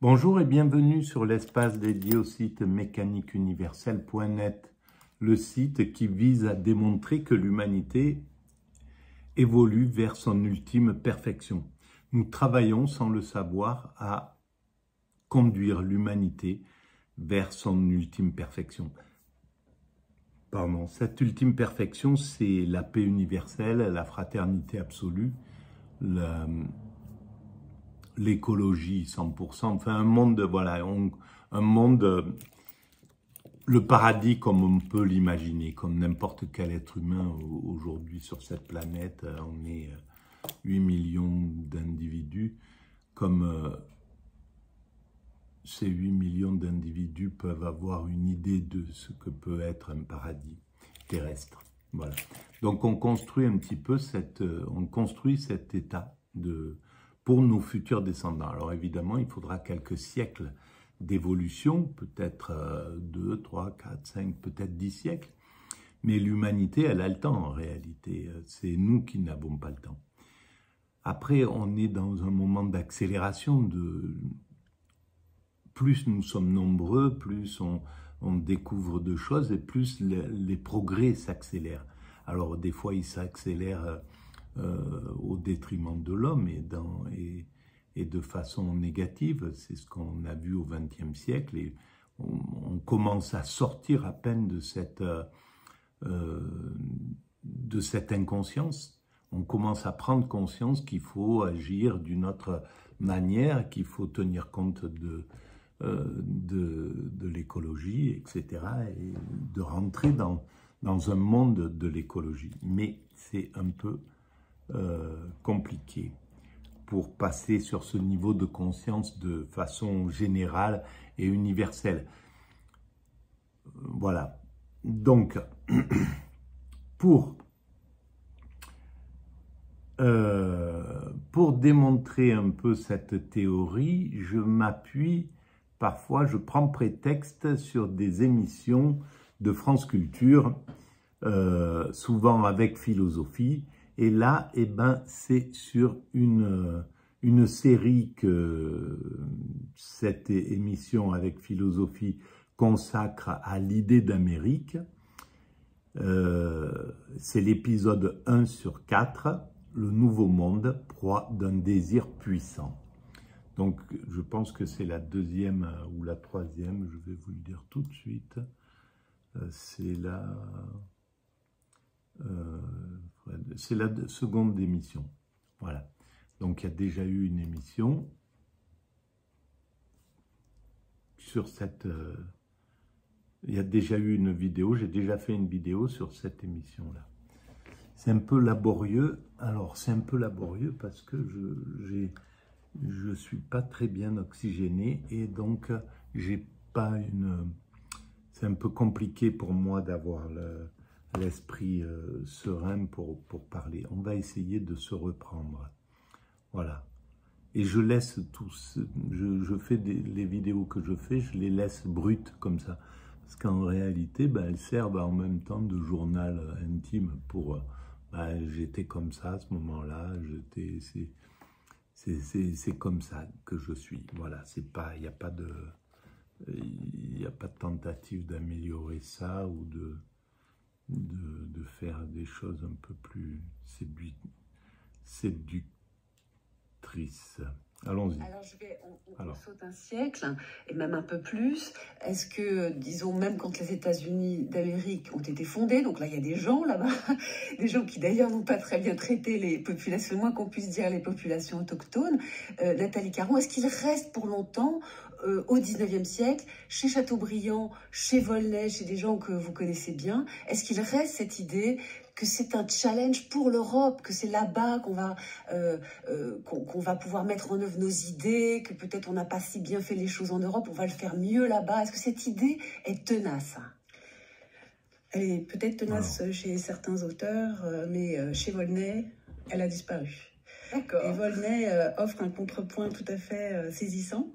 Bonjour et bienvenue sur l'espace dédié au site mécaniqueuniverselle.net, le site qui vise à démontrer que l'humanité évolue vers son ultime perfection. Nous travaillons sans le savoir à conduire l'humanité vers son ultime perfection. Pardon, cette ultime perfection, c'est la paix universelle, la fraternité absolue, l'écologie 100%, enfin un monde, voilà, un monde, le paradis comme on peut l'imaginer, comme n'importe quel être humain aujourd'hui sur cette planète. On est 8 millions d'individus, comme ces 8 millions d'individus peuvent avoir une idée de ce que peut être un paradis terrestre. Voilà. Donc on construit un petit peu cet état pour nos futurs descendants. Alors évidemment, il faudra quelques siècles d'évolution, peut-être 2, 3, 4, 5, peut-être 10 siècles. Mais l'humanité, elle a le temps en réalité. C'est nous qui n'avons pas le temps. Après, on est dans un moment d'accélération. Plus nous sommes nombreux, plus on découvre de choses et plus les progrès s'accélèrent. Alors des fois, ils s'accélèrent au détriment de l'homme et de façon négative. C'est ce qu'on a vu au XXe siècle et on commence à sortir à peine de cette inconscience. On commence à prendre conscience qu'il faut agir d'une autre manière, qu'il faut tenir compte de l'écologie, etc. et de rentrer dans un monde de l'écologie. Mais c'est un peu compliqué pour passer sur ce niveau de conscience de façon générale et universelle. Voilà. Donc, pour démontrer un peu cette théorie, je m'appuie, parfois je prends prétexte sur des émissions de France Culture, souvent avec philosophie. Et là, eh ben, c'est sur une série que cette émission avec philosophie consacre à l'idée d'Amérique. C'est l'épisode 1 sur 4, le nouveau monde, proie d'un désir puissant. Donc, je pense que c'est la deuxième ou la troisième, je vais vous le dire tout de suite. C'est la seconde émission. Voilà. Donc, il y a déjà eu une émission sur cette... il y a déjà eu une vidéo, j'ai déjà fait une vidéo sur cette émission-là. C'est un peu laborieux. Alors, c'est un peu laborieux parce que je suis pas très bien oxygéné et donc, j'ai pas une... C'est un peu compliqué pour moi d'avoir l'esprit serein pour parler. On va essayer de se reprendre. Voilà. Et je laisse tous, je fais les vidéos que je fais, je les laisse brutes comme ça. Parce qu'en réalité, ben, elles servent en même temps de journal intime pour, ben, j'étais comme ça à ce moment-là, c'est comme ça que je suis. Voilà, c'est pas, il n'y a pas de tentative d'améliorer ça ou de faire des choses un peu plus séductrices. Allons-y. Alors, on saute un siècle, et même un peu plus. Est-ce que, disons, même quand les États-Unis d'Amérique ont été fondés, donc là, il y a des gens là-bas, des gens qui d'ailleurs n'ont pas très bien traité les populations, le moins qu'on puisse dire, les populations autochtones. Nathalie Caron, est-ce qu'il reste pour longtemps, au 19e siècle, chez Chateaubriand, chez Volney, chez des gens que vous connaissez bien, est-ce qu'il reste cette idée que c'est un challenge pour l'Europe, que c'est là-bas qu'on va pouvoir mettre en œuvre nos idées, que peut-être on n'a pas si bien fait les choses en Europe, on va le faire mieux là-bas. Est-ce que cette idée est tenace? Elle est peut-être tenace chez certains auteurs, mais chez Volney, elle a disparu. D'accord. Et Volney offre un contrepoint tout à fait saisissant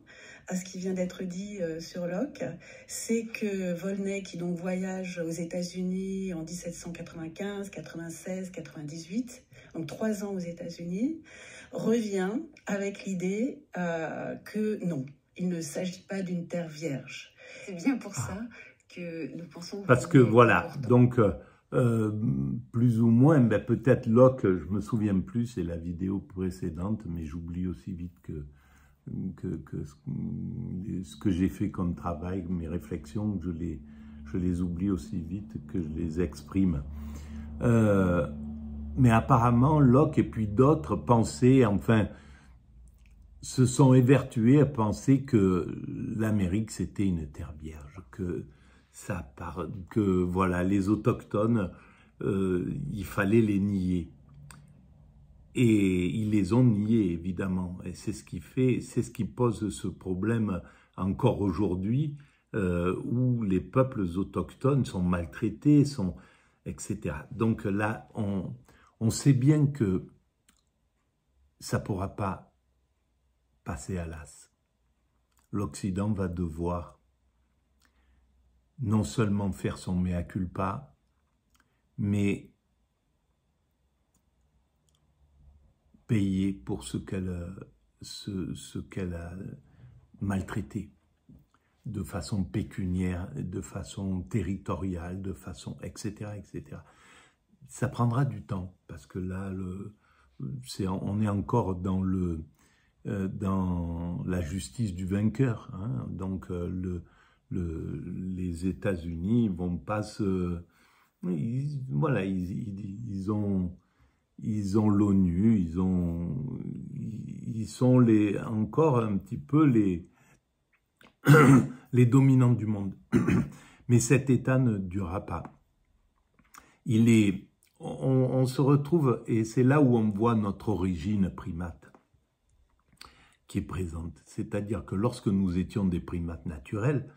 à ce qui vient d'être dit sur Locke. C'est que Volney, qui donc voyage aux États-Unis en 1795, 96, 98, donc 3 ans aux États-Unis, revient avec l'idée que non, il ne s'agit pas d'une terre vierge. C'est bien pour ça que nous pensons... Parce que voilà, donc plus ou moins, ben, peut-être Locke, je me souviens plus, c'est la vidéo précédente, mais j'oublie aussi vite que ce que j'ai fait comme travail, mes réflexions, je les oublie aussi vite que je les exprime. Mais apparemment, Locke et puis d'autres pensaient, enfin, se sont évertués à penser que l'Amérique c'était une terre vierge, que voilà, les autochtones, il fallait les nier. Et ils les ont niés, évidemment. Et c'est ce qui pose ce problème encore aujourd'hui, où les peuples autochtones sont maltraités, etc. Donc là, on sait bien que ça ne pourra pas passer à l'as. L'Occident va devoir non seulement faire son mea culpa, mais payer pour ce qu'elle a maltraité, de façon pécuniaire, de façon territoriale, de façon, etc., etc. Ça prendra du temps, parce que là, on est encore dans la justice du vainqueur. Hein. Donc, les États-Unis vont pas se... Voilà, ils ont l'ONU, ils sont encore un petit peu les dominants du monde. Mais cet état ne durera pas. On se retrouve, et c'est là où on voit notre origine primate qui est présente. C'est-à-dire que lorsque nous étions des primates naturels,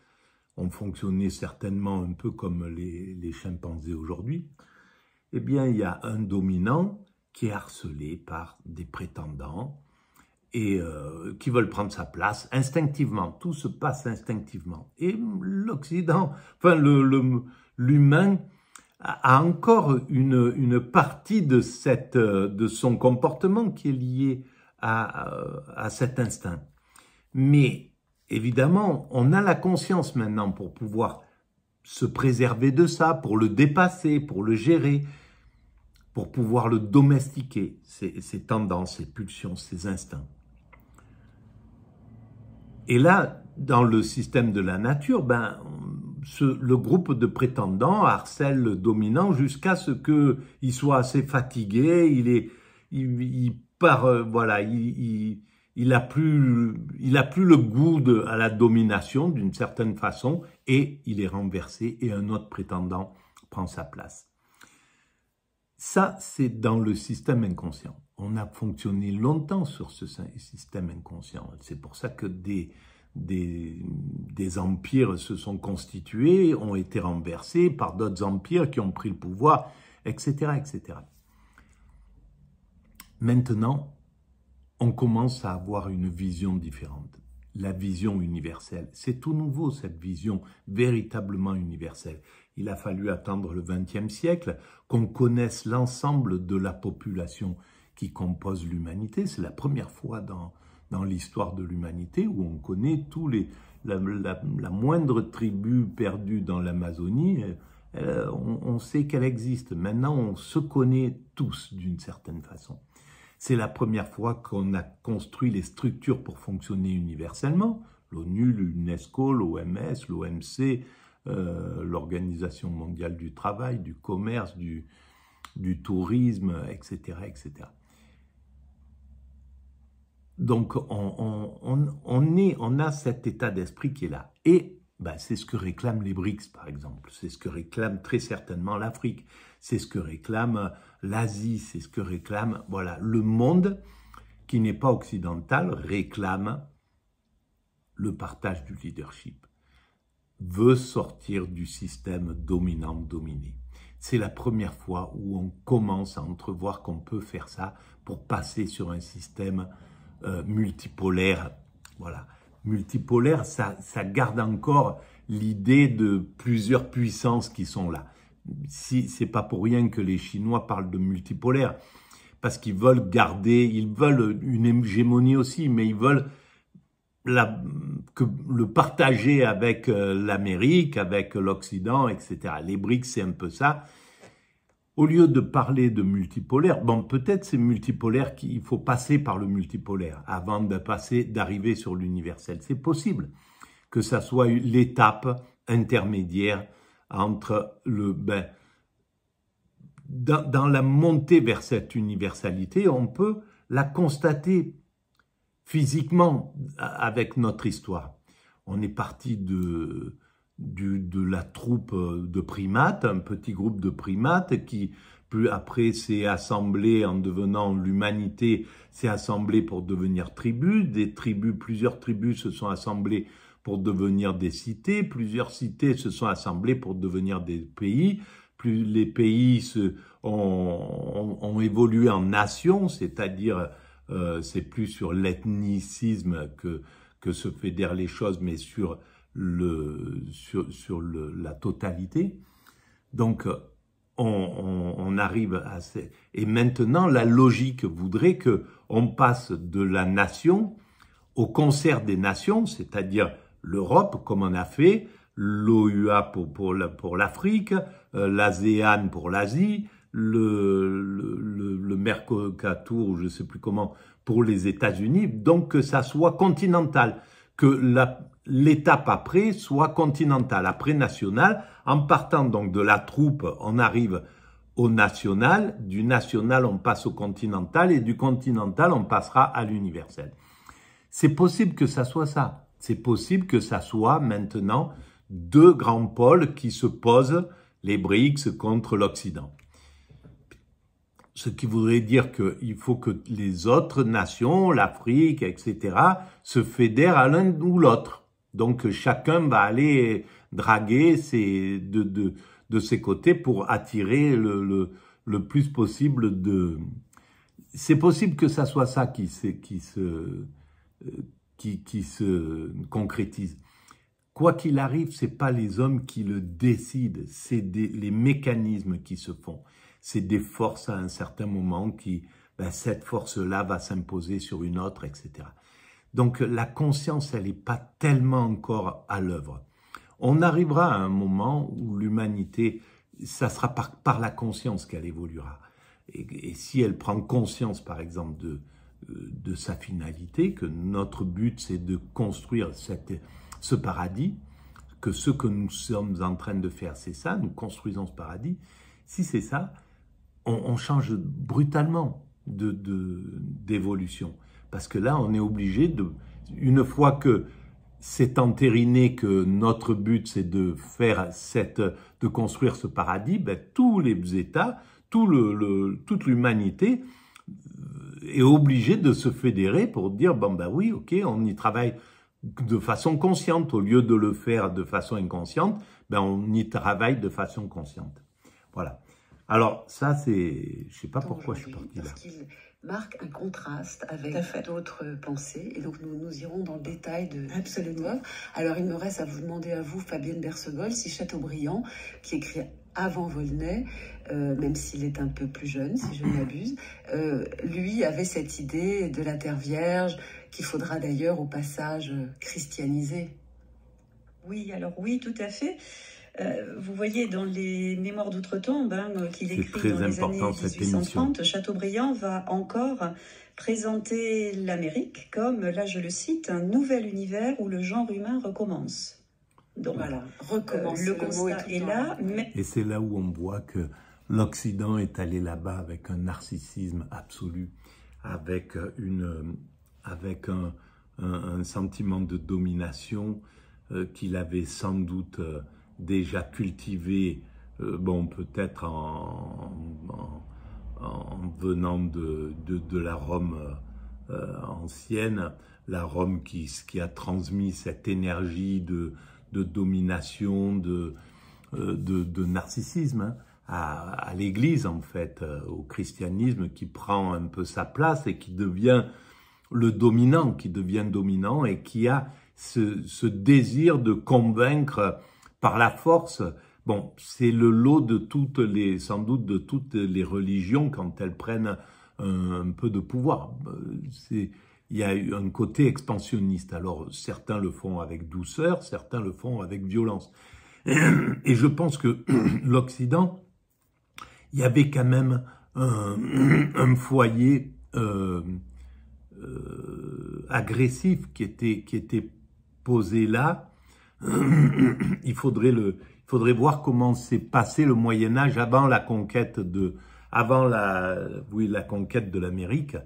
on fonctionnait certainement un peu comme les chimpanzés aujourd'hui. Eh bien, il y a un dominant qui est harcelé par des prétendants et qui veulent prendre sa place instinctivement. Tout se passe instinctivement. Et l'Occident, enfin l'humain a encore une partie de son comportement qui est liée à cet instinct. Mais évidemment, on a la conscience maintenant pour pouvoir se préserver de ça, pour le dépasser, pour le gérer, pour pouvoir le domestiquer, ses tendances, ses pulsions, ses instincts. Et là, dans le système de la nature, le groupe de prétendants harcèle le dominant jusqu'à ce qu'il soit assez fatigué, il a plus le goût à la domination d'une certaine façon et il est renversé et un autre prétendant prend sa place. Ça, c'est dans le système inconscient. On a fonctionné longtemps sur ce système inconscient. C'est pour ça que des empires se sont constitués, ont été renversés par d'autres empires qui ont pris le pouvoir, etc., etc. Maintenant, on commence à avoir une vision différente. La vision universelle. C'est tout nouveau, cette vision véritablement universelle. Il a fallu attendre le XXe siècle qu'on connaisse l'ensemble de la population qui compose l'humanité. C'est la première fois dans l'histoire de l'humanité où on connaît la moindre tribu perdue dans l'Amazonie. On sait qu'elle existe. Maintenant, on se connaît tous d'une certaine façon. C'est la première fois qu'on a construit les structures pour fonctionner universellement. L'ONU, l'UNESCO, l'OMS, l'OMC, l'Organisation mondiale du travail, du commerce, du tourisme, etc., etc. Donc, on a cet état d'esprit qui est là. Et c'est ce que réclament les BRICS, par exemple. C'est ce que réclame très certainement l'Afrique. C'est ce que réclame l'Asie. C'est ce que réclame, voilà, le monde qui n'est pas occidental réclame le partage du leadership, veut sortir du système dominant-dominé. C'est la première fois où on commence à entrevoir qu'on peut faire ça pour passer sur un système multipolaire. Voilà. Multipolaire, ça garde encore l'idée de plusieurs puissances qui sont là. C'est pas pour rien que les Chinois parlent de multipolaire, parce qu'ils veulent garder, ils veulent une hégémonie aussi, mais ils veulent que le partager avec l'Amérique, avec l'Occident, etc. Les BRICS, c'est un peu ça. Au lieu de parler de multipolaire, bon, peut-être c'est multipolaire qu'il faut passer par le multipolaire avant d'arriver sur l'universel. C'est possible que ça soit l'étape intermédiaire entre dans la montée vers cette universalité, on peut la constater physiquement avec notre histoire. On est parti de la troupe de primates, un petit groupe de primates qui, plus après, s'est assemblé en devenant l'humanité, s'est assemblé pour devenir tribus. Des tribus, plusieurs tribus se sont assemblées pour devenir des cités. Plusieurs cités se sont assemblées pour devenir des pays. Plus les pays ont évolué en nations, c'est-à-dire c'est plus sur l'ethnicisme que se fédèrent les choses, mais sur la totalité. Donc, on arrive à... Et maintenant, la logique voudrait qu'on passe de la nation au concert des nations, c'est-à-dire l'Europe, comme on a fait, l'OUA pour l'Afrique, l'ASEAN pour l'Asie, le Mercosur, ou je ne sais plus comment, pour les États-Unis, donc que ça soit continental, que l'étape après soit continentale, après nationale, en partant donc de la troupe, on arrive au national, du national on passe au continental, et du continental on passera à l'universel. C'est possible que ça soit ça, c'est possible que ça soit maintenant deux grands pôles qui se posent, les BRICS contre l'Occident. Ce qui voudrait dire qu'il faut que les autres nations, l'Afrique, etc., se fédèrent à l'un ou l'autre. Donc chacun va aller draguer de ses côtés pour attirer le plus possible de... C'est possible que ça soit ça qui se concrétise. Quoi qu'il arrive, c'est pas les hommes qui le décident, c'est les mécanismes qui se font. C'est des forces à un certain moment qui, cette force-là va s'imposer sur une autre, etc. Donc la conscience, elle n'est pas tellement encore à l'œuvre. On arrivera à un moment où l'humanité, ça sera par la conscience qu'elle évoluera. Et si elle prend conscience, par exemple, de sa finalité, que notre but, c'est de construire ce paradis, que ce que nous sommes en train de faire, c'est ça, nous construisons ce paradis. Si c'est ça, on change brutalement d'évolution. Parce que là, on est obligé une fois que c'est entériné que notre but, c'est de construire ce paradis, tous les États, toute l'humanité est obligée de se fédérer pour dire, oui, ok, on y travaille de façon consciente, au lieu de le faire de façon inconsciente, on y travaille de façon consciente. Voilà. Alors ça, je sais pas pourquoi je suis parti là. Parce qu'il marque un contraste avec d'autres pensées, et donc nous irons dans le détail de Absolument. Alors il me reste à vous demander à vous, Fabienne Bersegol, si Chateaubriand, qui écrit avant Volney, même s'il est un peu plus jeune, si je ne m'abuse, lui avait cette idée de la Terre Vierge, qu'il faudra d'ailleurs au passage christianiser. Oui, alors oui, tout à fait. Vous voyez dans les Mémoires d'outre-tombe qu'il écrit dans les années 1830, Chateaubriand va encore présenter l'Amérique comme, là je le cite, un nouvel univers où le genre humain recommence. Donc voilà, recommence. Le constat est là. Et c'est là où on voit que l'Occident est allé là-bas avec un narcissisme absolu, avec un sentiment de domination qu'il avait sans doute déjà cultivé, peut-être en venant de la Rome ancienne, la Rome qui a transmis cette énergie de domination, de narcissisme à l'Église, en fait, au christianisme qui prend un peu sa place et qui devient le dominant, et qui a ce désir de convaincre par la force. Bon, c'est le lot de sans doute de toutes les religions quand elles prennent un peu de pouvoir. il y a eu un côté expansionniste. Alors, certains le font avec douceur, certains le font avec violence. Et je pense que l'Occident, il y avait quand même un foyer agressif qui était posé là. Il faudrait voir comment s'est passé le Moyen-Âge avant la conquête de l'Amérique.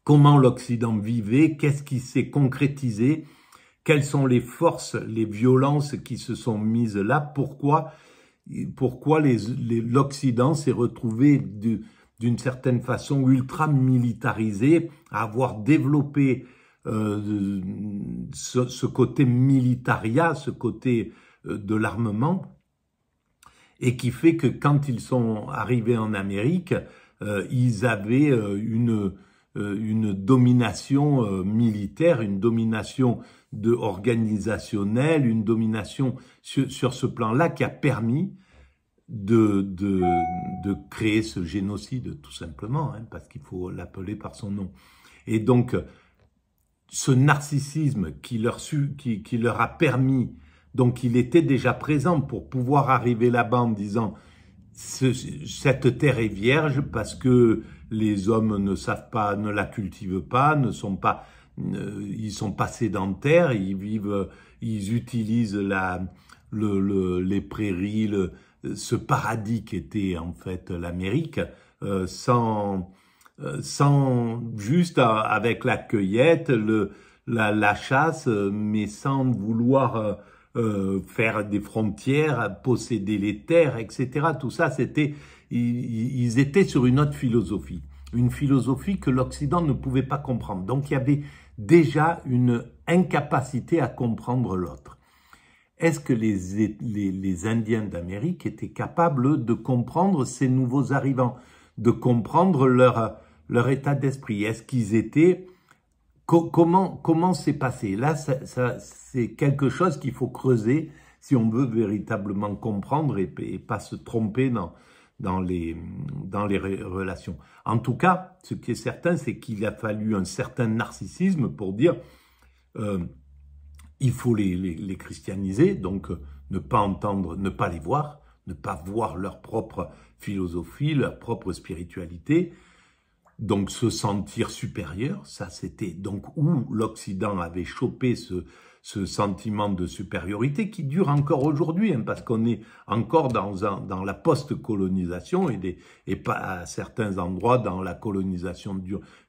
Comment l'Occident vivait, qu'est-ce qui s'est concrétisé, quelles sont les forces, les violences qui se sont mises là, pourquoi l'Occident s'est retrouvé d'une certaine façon ultra militarisé, à avoir développé ce côté militaria, ce côté de l'armement, et qui fait que quand ils sont arrivés en Amérique, ils avaient une domination militaire, une domination organisationnelle, une domination sur ce plan-là qui a permis de créer ce génocide, tout simplement, hein, parce qu'il faut l'appeler par son nom. Et donc, ce narcissisme qui leur a permis, donc il était déjà présent pour pouvoir arriver là-bas en disant cette terre est vierge parce que les hommes ne savent pas, ne la cultivent pas, ils sont pas sédentaires, ils utilisent les prairies, ce paradis qu'était en fait l'Amérique, juste avec la cueillette, la chasse, mais sans vouloir faire des frontières, posséder les terres, etc. Tout ça, ils étaient sur une autre philosophie, une philosophie que l'Occident ne pouvait pas comprendre. Donc il y avait déjà une incapacité à comprendre l'autre. Est-ce que les Indiens d'Amérique étaient capables de comprendre ces nouveaux arrivants, de comprendre leur état d'esprit? Est-ce qu'ils étaient... Comment c'est passé? Là, c'est quelque chose qu'il faut creuser si on veut véritablement comprendre et pas se tromper dans les relations. En tout cas, ce qui est certain, c'est qu'il a fallu un certain narcissisme pour dire il faut les christianiser, donc ne pas entendre, ne pas les voir, ne pas voir leur propre philosophie, leur propre spiritualité, donc se sentir supérieur. Ça, c'était donc où l'Occident avait chopé ce sentiment de supériorité qui dure encore aujourd'hui, hein, parce qu'on est encore dans la post-colonisation et pas à certains endroits dans la colonisation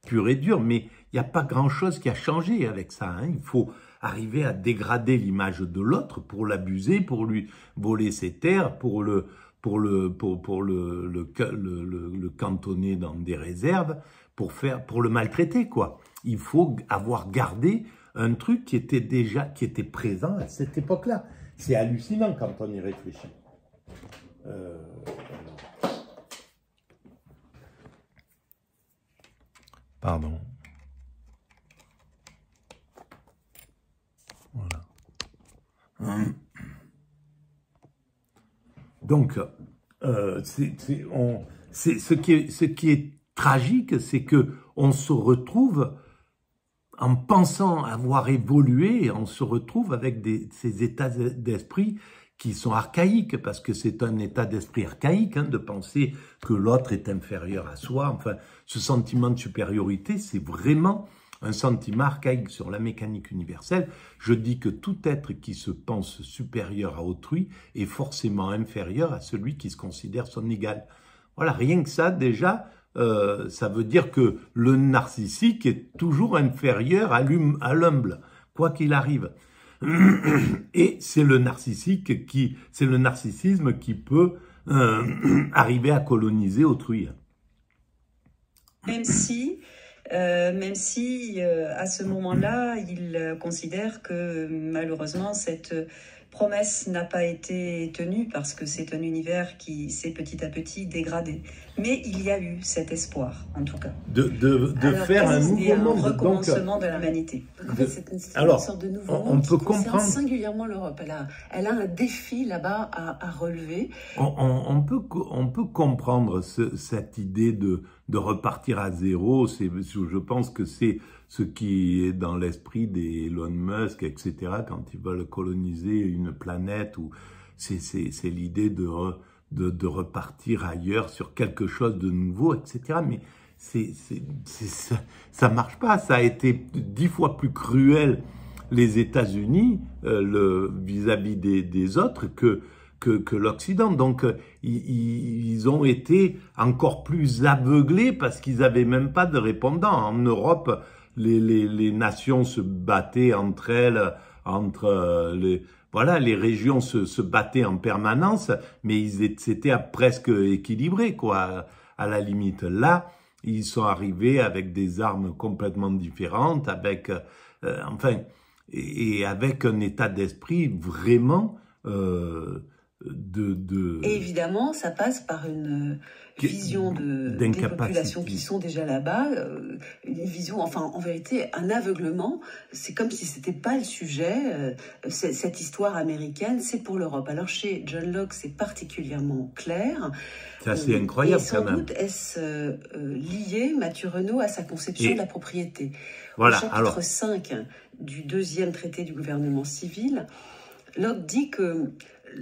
pure et dure, mais il n'y a pas grand-chose qui a changé avec ça, hein. Il faut arriver à dégrader l'image de l'autre pour l'abuser, pour lui voler ses terres, pour le cantonner dans des réserves, pour le maltraiter, quoi. Il faut avoir gardé un truc qui était présent à cette époque-là. C'est hallucinant quand on y réfléchit. Pardon. Voilà. Donc, ce qui est tragique, c'est que on se retrouve en pensant avoir évolué, on se retrouve avec ces états d'esprit qui sont archaïques, parce que c'est un état d'esprit archaïque, hein, de penser que l'autre est inférieur à soi. Enfin, ce sentiment de supériorité, c'est vraiment un sentiment archaïque sur la mécanique universelle. Je dis que tout être qui se pense supérieur à autrui est forcément inférieur à celui qui se considère son égal. Voilà, rien que ça, déjà, ça veut dire que le narcissique est toujours inférieur à l'humble, quoi qu'il arrive. Et c'est le narcissique c'est le narcissisme qui peut arriver à coloniser autrui. Même si à ce moment-là, il considère que malheureusement cette promesse n'a pas été tenue parce que c'est un univers qui s'est petit à petit dégradé. Mais il y a eu cet espoir, en tout cas. De faire un nouveau monde. Un recommencement de l'humanité. En fait, c'est une sorte de nouveau monde qui concerne singulièrement l'Europe. Elle a un défi là-bas à relever. On peut comprendre cette idée de repartir à zéro. Je pense que c'est ce qui est dans l'esprit des Elon Musk, etc., quand ils veulent coloniser une planète, où c'est l'idée de repartir ailleurs sur quelque chose de nouveau, etc. Mais ça marche pas. Ça a été 10 fois plus cruel, les États-Unis, vis-à-vis des autres, que l'Occident. Donc, ils ont été encore plus aveuglés parce qu'ils n'avaient même pas de répondants. En Europe, les nations se battaient entre elles, les régions se battaient en permanence, mais c'était presque équilibré, quoi, à la limite. Là, ils sont arrivés avec des armes complètement différentes, avec, et avec un état d'esprit vraiment Et évidemment, ça passe par une vision des populations qui sont déjà là-bas, une vision, enfin, en vérité, un aveuglement. C'est comme si c'était pas le sujet. Cette histoire américaine, c'est pour l'Europe. Alors, chez John Locke, c'est particulièrement clair. C'est assez incroyable, quand même. Et sans doute est-ce lié, Mathieu Renaud, à sa conception de la propriété. Voilà, au chapitre 5 du 2e traité du gouvernement civil, Locke dit que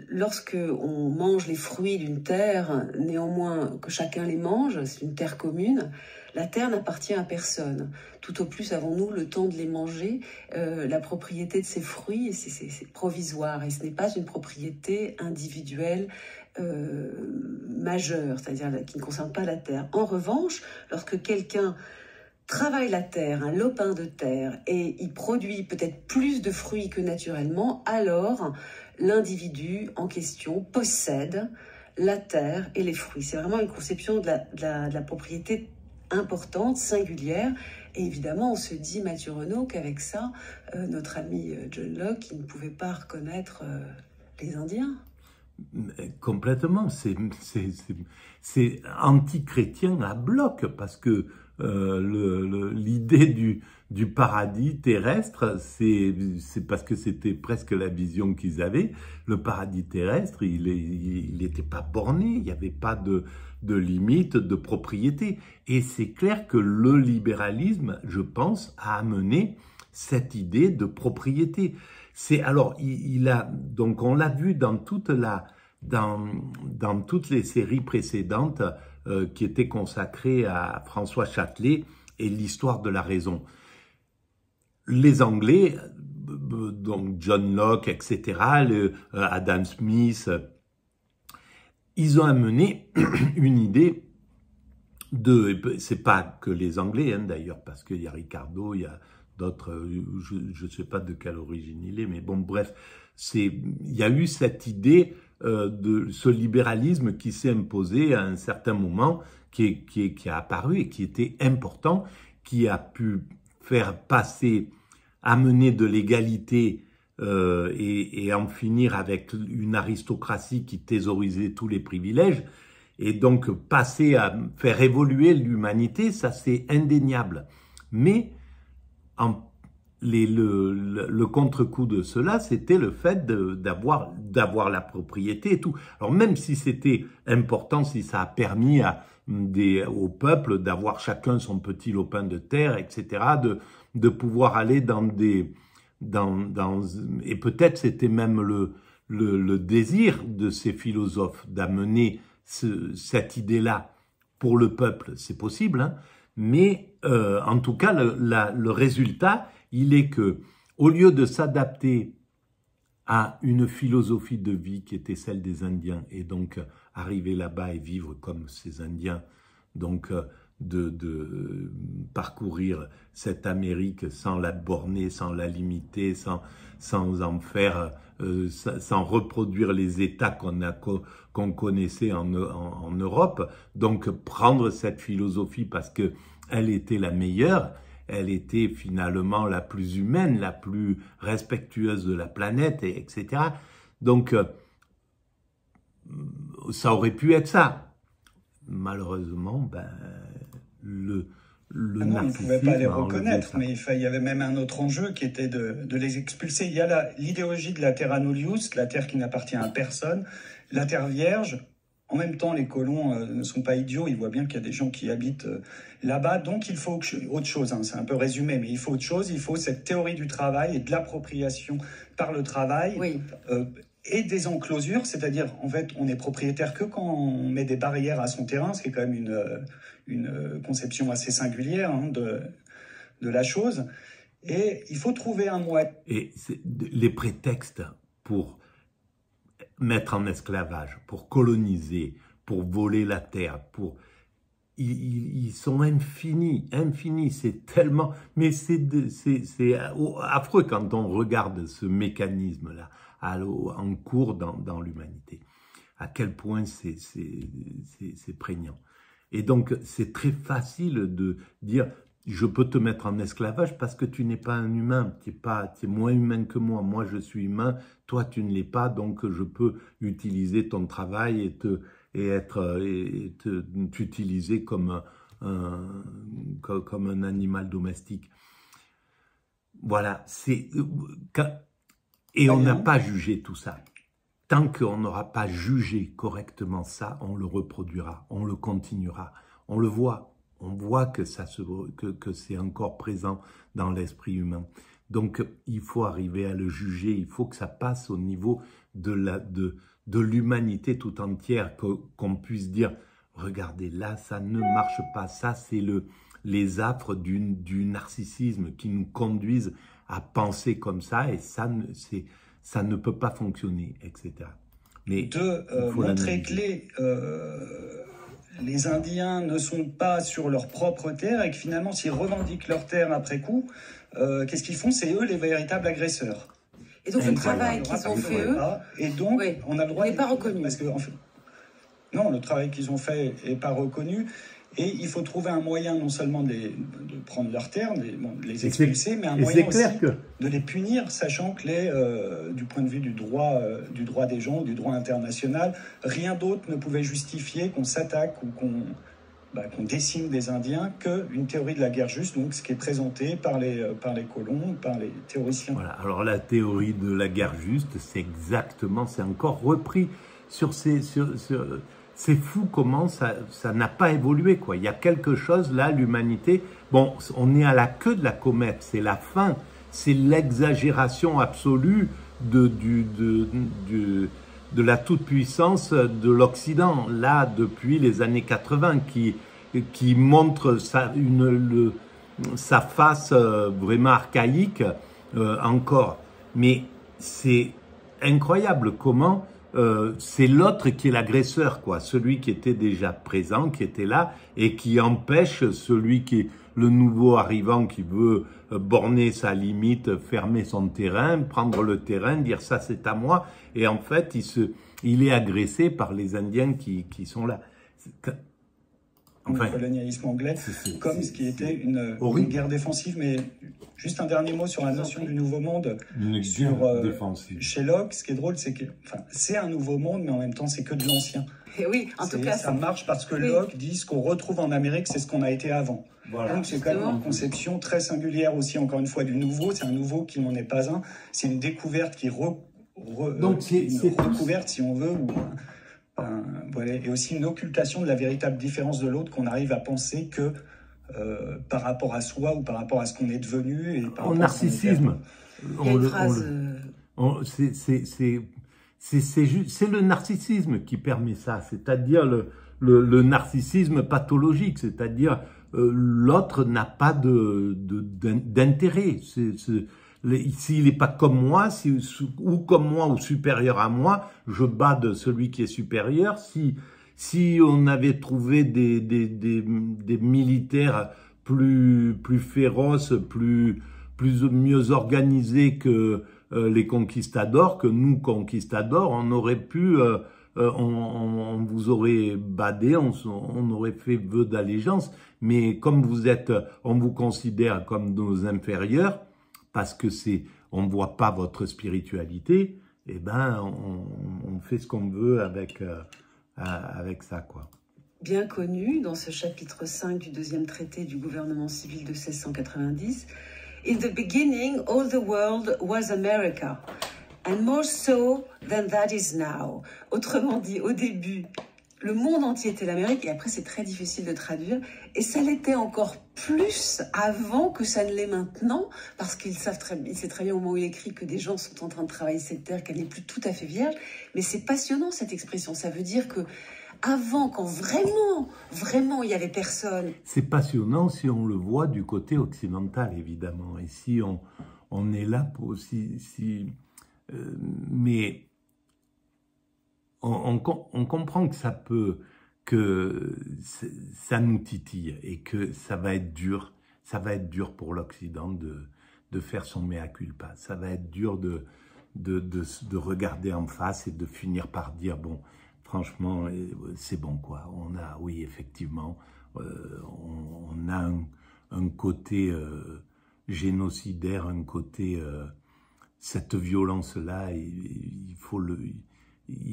lorsque on mange les fruits d'une terre, néanmoins que chacun les mange, c'est une terre commune, la terre n'appartient à personne. Tout au plus avons-nous le temps de les manger. La propriété de ces fruits, c'est provisoire et ce n'est pas une propriété individuelle majeure, c'est-à-dire qui ne concerne pas la terre. En revanche, lorsque quelqu'un travaille la terre, un lopin de terre, et il produit peut-être plus de fruits que naturellement, alors l'individu en question possède la terre et les fruits. C'est vraiment une conception de la propriété importante, singulière. Et évidemment, on se dit, Mathieu Renaud, qu'avec ça, notre ami John Locke, il ne pouvait pas reconnaître les Indiens. Complètement. C'est anti-chrétien à bloc, parce que l'idée du paradis terrestre, c'est parce que c'était presque la vision qu'ils avaient. Le paradis terrestre, il n'était pas borné, il n'y avait pas de limite, de propriété. Et c'est clair que le libéralisme, je pense, a amené cette idée de propriété. Alors, donc on l'a vu dans toutes les séries précédentes qui étaient consacrées à François Châtelet et l'histoire de la raison. Les Anglais, donc John Locke, etc., Adam Smith, ils ont amené une idée c'est pas que les Anglais, hein, d'ailleurs, parce qu'il y a Ricardo, il y a d'autres, je ne sais pas de quelle origine il est, mais bon, bref, il y a eu cette idée de ce libéralisme qui s'est imposé à un certain moment, qui a apparu et qui était important, qui a pu faire passer, amener de l'égalité et en finir avec une aristocratie qui thésaurisait tous les privilèges, et donc passer à faire évoluer l'humanité, ça c'est indéniable. Mais le contre-coup de cela, c'était le fait d'avoir la propriété et tout. Alors même si c'était important, si ça a permis au peuple d'avoir chacun son petit lopin de terre, etc., de pouvoir aller et peut-être c'était même le désir de ces philosophes d'amener cette idée-là pour le peuple, c'est possible, hein, mais en tout cas, le résultat, il est que, au lieu de s'adapter à une philosophie de vie qui était celle des Indiens, et donc arriver là-bas et vivre comme ces Indiens, donc de parcourir cette Amérique sans la borner, sans la limiter, sans en faire, sans reproduire les États qu'on connaissait en Europe, donc prendre cette philosophie parce que elle était la meilleure, elle était finalement la plus humaine, la plus respectueuse de la planète, etc. Donc, ça aurait pu être ça. Malheureusement, ben, le non, ils ne pouvaient pas les reconnaître, mais il y avait même un autre enjeu qui était de les expulser. Il y a l'idéologie de la terra nullius, la terre qui n'appartient à personne, la terre vierge. En même temps, les colons ne sont pas idiots, ils voient bien qu'il y a des gens qui habitent là-bas, donc il faut autre chose, hein, c'est un peu résumé, mais il faut autre chose, il faut cette théorie du travail et de l'appropriation par le travail, oui. Et des enclosures, c'est-à-dire, en fait, on est propriétaire que quand on met des barrières à son terrain, ce qui est quand même une conception assez singulière hein, de la chose, et il faut trouver un moyen. Et les prétextes pour mettre en esclavage, pour coloniser, pour voler la terre, ils sont infinis, c'est tellement, mais c'est affreux quand on regarde ce mécanisme-là en cours dans l'humanité, à quel point c'est prégnant. Et donc, c'est très facile de dire, je peux te mettre en esclavage parce que tu n'es pas un humain, tu es moins humain que moi, moi je suis humain, toi tu ne l'es pas, donc je peux utiliser ton travail et t'utiliser comme un animal domestique. Voilà, et on n'a pas jugé tout ça. Tant qu'on n'aura pas jugé correctement ça, on le reproduira, on le continuera, on le voit. On voit que c'est encore présent dans l'esprit humain. Donc, il faut arriver à le juger, il faut que ça passe au niveau de l'humanité tout entière, qu'on puisse dire, regardez, là, ça ne marche pas, ça, c'est les affres du narcissisme qui nous conduisent à penser comme ça, et ça ne peut pas fonctionner, etc. Mais montrer que les Indiens ne sont pas sur leur propre terre et que finalement, s'ils revendiquent leur terre après coup, qu'est-ce qu'ils font? C'est eux les véritables agresseurs. Et donc, le travail qu'ils ont fait, eux, et donc, oui, on a le droit n'est pas reconnu. Parce que, en fait, non, le travail qu'ils ont fait n'est pas reconnu. Et il faut trouver un moyen non seulement de prendre leurs terres, de les expulser, mais un moyen aussi de les punir, sachant que du point de vue du droit des gens, du droit international, rien d'autre ne pouvait justifier qu'on s'attaque ou qu'on décime des Indiens qu'une théorie de la guerre juste, donc ce qui est présenté par les colons, par les théoriciens. Voilà. Alors la théorie de la guerre juste, c'est encore repris sur c'est fou comment ça n'a pas évolué, quoi. Il y a quelque chose, là, l'humanité, bon, on est à la queue de la comète, c'est la fin, c'est l'exagération absolue de la toute-puissance de l'Occident, là, depuis les années 80, qui montre sa face vraiment archaïque encore. Mais c'est incroyable comment... c'est l'autre qui est l'agresseur, quoi, celui qui était déjà présent, qui était là, et qui empêche celui qui est le nouveau arrivant, qui veut borner sa limite, fermer son terrain, prendre le terrain, dire ça c'est à moi, et en fait il est agressé par les Indiens qui sont là. Enfin, le colonialisme anglais, comme ce qui était une guerre défensive. Mais juste un dernier mot sur la notion du Nouveau Monde. Chez Locke, ce qui est drôle, c'est que c'est un Nouveau Monde, mais en même temps, c'est que de l'ancien. Oui, en tout cas. Ça marche parce que Locke dit ce qu'on retrouve en Amérique, c'est ce qu'on a été avant. Voilà. Donc c'est quand même une conception très singulière aussi, encore une fois, du nouveau. C'est un nouveau qui n'en est pas un. C'est une découverte qui donc c'est recouverte, si on veut, ou... voilà, et aussi une occultation de la véritable différence de l'autre, qu'on arrive à penser que par rapport à soi ou par rapport à ce qu'on est devenu. Et par au narcissisme. C'est le narcissisme qui permet ça, c'est-à-dire le narcissisme pathologique, c'est-à-dire l'autre n'a pas d'intérêt. S'il n'est pas comme moi, ou comme moi, ou supérieur à moi, je bats de celui qui est supérieur. Si on avait trouvé des militaires plus féroces, mieux organisés que les conquistadors, que nous conquistadors, on aurait pu on vous aurait badé, on aurait fait vœu d'allégeance. Mais comme on vous considère comme nos inférieurs, parce que on ne voit pas votre spiritualité, eh ben, on fait ce qu'on veut avec ça, quoi. Bien connu dans ce chapitre 5 du deuxième traité du gouvernement civil de 1690. In the beginning, all the world was America, and more so than that is now. Autrement dit, au début, le monde entier était l'Amérique, et après c'est très difficile de traduire, et ça l'était encore plus avant que ça ne l'est maintenant, parce il sait très bien au moment où il écrit que des gens sont en train de travailler cette terre, qu'elle n'est plus tout à fait vierge, mais c'est passionnant cette expression, ça veut dire que avant, quand vraiment il y avait personne. C'est passionnant si on le voit du côté occidental, évidemment, et si on est là pour mais on comprend que ça nous titille et que ça va être dur pour l'Occident de faire son mea culpa. Ça va être dur de regarder en face et de finir par dire bon, franchement, c'est bon quoi. Oui, effectivement, on a un côté génocidaire, un côté cette violence-là, il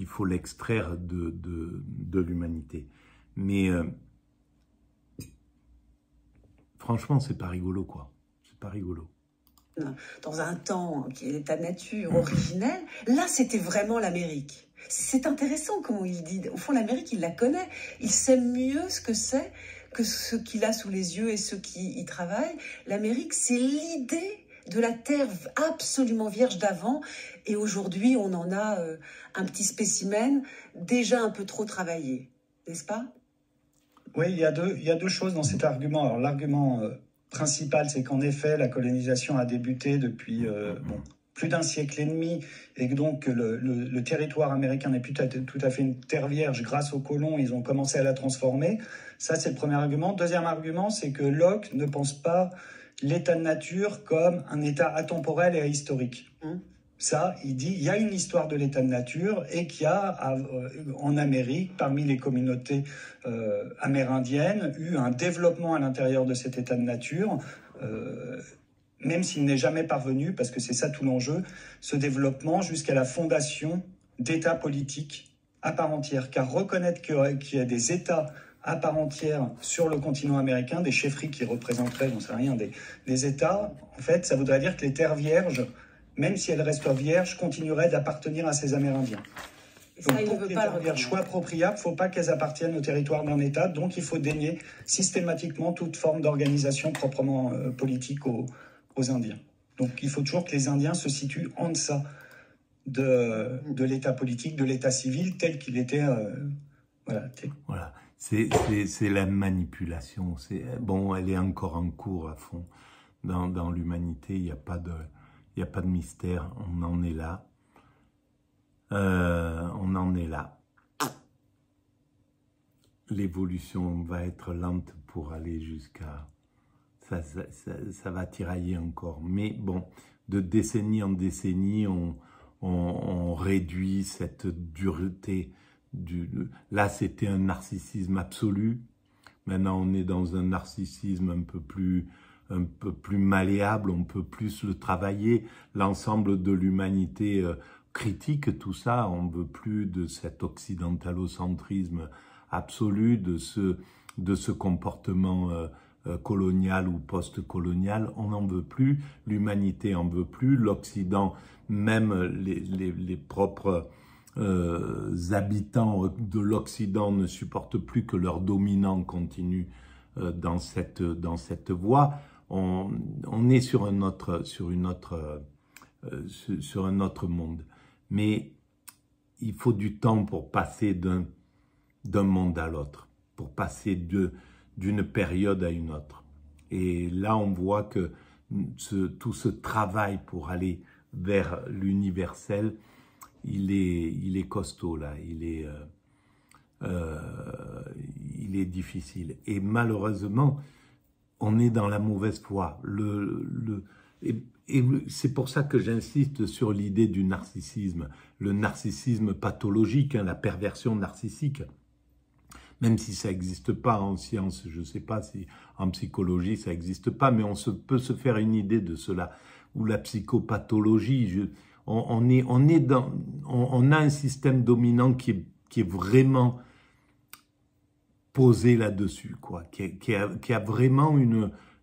faut l'extraire de l'humanité. Mais franchement, c'est pas rigolo, quoi. C'est pas rigolo. Dans un temps qui est l'état de nature originel, là, c'était vraiment l'Amérique. C'est intéressant comment il dit. Au fond, l'Amérique, il la connaît. Il sait mieux ce que c'est que ce qu'il a sous les yeux et ceux qui y travaillent. L'Amérique, c'est l'idée de la terre absolument vierge d'avant, et aujourd'hui on en a un petit spécimen déjà un peu trop travaillé, n'est-ce pas? Oui, il y a deux choses dans cet argument. Alors l'argument principal, c'est qu'en effet la colonisation a débuté depuis plus d'un siècle et demi, et que donc le territoire américain n'est plus tout à fait une terre vierge grâce aux colons, ils ont commencé à la transformer. Ça, c'est le premier argument. Deuxième argument, c'est que Locke ne pense pas l'état de nature comme un état atemporel et ahistorique. Ça, il dit, il y a une histoire de l'état de nature, et qu'il y a en Amérique, parmi les communautés amérindiennes, eu un développement à l'intérieur de cet état de nature, même s'il n'est jamais parvenu, parce que c'est ça tout l'enjeu, ce développement jusqu'à la fondation d'états politiques à part entière. Car reconnaître qu'il y a des états à part entière sur le continent américain, des chefferies qui représenteraient, j'en sais rien, des États, en fait, ça voudrait dire que les terres vierges, même si elles restent vierges, continueraient d'appartenir à ces Amérindiens. Donc pour que les terres vierges soient appropriables, il ne faut pas qu'elles appartiennent au territoire d'un État, donc il faut dénier systématiquement toute forme d'organisation proprement politique aux Indiens. Donc il faut toujours que les Indiens se situent en deçà de l'État politique, de l'État civil, tel qu'il était... Voilà. C'est la manipulation. Bon, elle est encore en cours à fond dans l'humanité. Il n'y a pas de mystère. On en est là. On en est là. L'évolution va être lente pour aller jusqu'à... Ça va tirailler encore. Mais bon, de décennie en décennie, on réduit cette dureté. Là, c'était un narcissisme absolu. Maintenant, on est dans un narcissisme un peu plus malléable. On peut plus le travailler. L'ensemble de l'humanité critique tout ça. On veut plus de cet occidentalocentrisme absolu, de ce comportement colonial ou post-colonial. On n'en veut plus. L'humanité en veut plus. L'Occident, même les propres habitants de l'Occident ne supportent plus que leurs dominants continuent dans cette voie. On est sur un autre monde. Mais il faut du temps pour passer d'un monde à l'autre, pour passer d'une période à une autre. Et là, on voit que tout ce travail pour aller vers l'universel, il est costaud là, il est difficile. Et malheureusement, on est dans la mauvaise voie. et c'est pour ça que j'insiste sur l'idée du narcissisme, le narcissisme pathologique, hein, la perversion narcissique. Même si ça n'existe pas en science, je ne sais pas si en psychologie ça n'existe pas, mais peut se faire une idée de cela. Ou la psychopathologie, on a un système dominant qui est vraiment posé là-dessus, quoi, qui a vraiment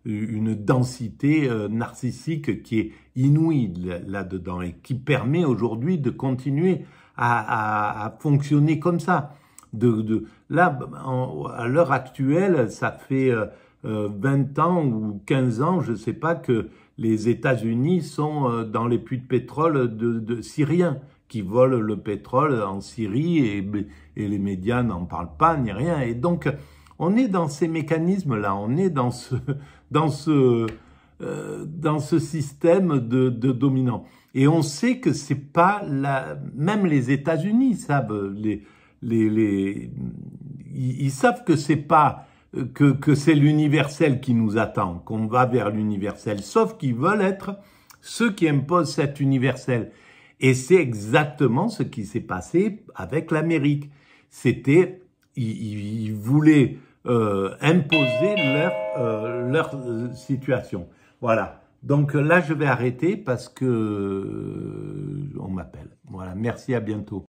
une densité narcissique qui est inouïe là-dedans et qui permet aujourd'hui de continuer à fonctionner comme ça. Là, à l'heure actuelle, ça fait 20 ans ou 15 ans, je ne sais pas, que les États-Unis sont dans les puits de pétrole de Syriens, qui volent le pétrole en Syrie et les médias n'en parlent pas, ni rien. Et donc, on est dans ces mécanismes-là, on est dans ce système de dominant. Et on sait que c'est pas même les États-Unis savent, ils savent que c'est pas que c'est l'universel qui nous attend, qu'on va vers l'universel, sauf qu'ils veulent être ceux qui imposent cet universel. Et c'est exactement ce qui s'est passé avec l'Amérique. Ils voulaient imposer leur situation. Voilà. Donc là, je vais arrêter parce que on m'appelle. Voilà. Merci, à bientôt.